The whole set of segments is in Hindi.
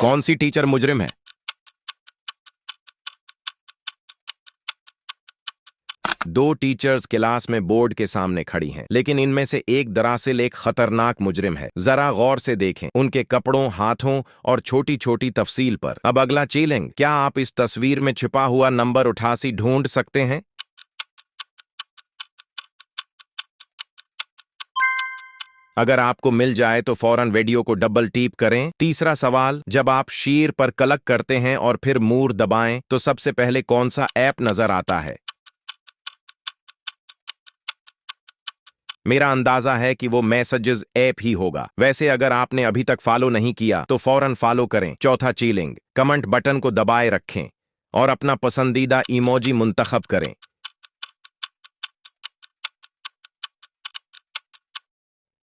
कौन सी टीचर मुजरिम है? दो टीचर्स क्लास में बोर्ड के सामने खड़ी हैं, लेकिन इनमें से एक दरअसल एक खतरनाक मुजरिम है। जरा गौर से देखें उनके कपड़ों, हाथों और छोटी छोटी तफसील पर। अब अगला चैलेंज, क्या आप इस तस्वीर में छिपा हुआ नंबर 88 ढूंढ सकते हैं? अगर आपको मिल जाए तो फौरन वीडियो को डबल टीप करें। तीसरा सवाल, जब आप शीर पर क्लिक करते हैं और फिर मूर दबाएं तो सबसे पहले कौन सा ऐप नजर आता है? मेरा अंदाजा है कि वो मैसेजेस ऐप ही होगा। वैसे अगर आपने अभी तक फॉलो नहीं किया तो फौरन फॉलो करें। चौथा चैलेंज, कमेंट बटन को दबाए रखें और अपना पसंदीदा इमोजी मुंतखब करें।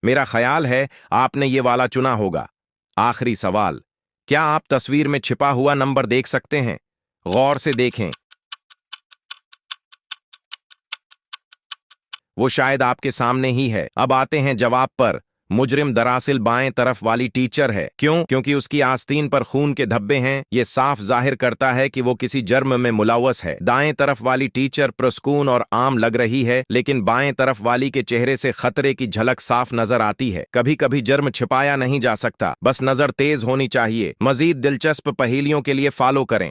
मेरा ख्याल है आपने ये वाला चुना होगा। आखिरी सवाल, क्या आप तस्वीर में छिपा हुआ नंबर देख सकते हैं? गौर से देखें, वो शायद आपके सामने ही है। अब आते हैं जवाब पर। मुजरिम दरअसल बाएं तरफ वाली टीचर है। क्यों? क्योंकि उसकी आस्तीन पर खून के धब्बे हैं। ये साफ जाहिर करता है कि वो किसी जुर्म में मुलव्वस है। दाएं तरफ वाली टीचर पुरस्कून और आम लग रही है, लेकिन बाएं तरफ वाली के चेहरे से खतरे की झलक साफ नजर आती है। कभी कभी जुर्म छिपाया नहीं जा सकता, बस नजर तेज होनी चाहिए। मजीद दिलचस्प पहेलियों के लिए फॉलो करें।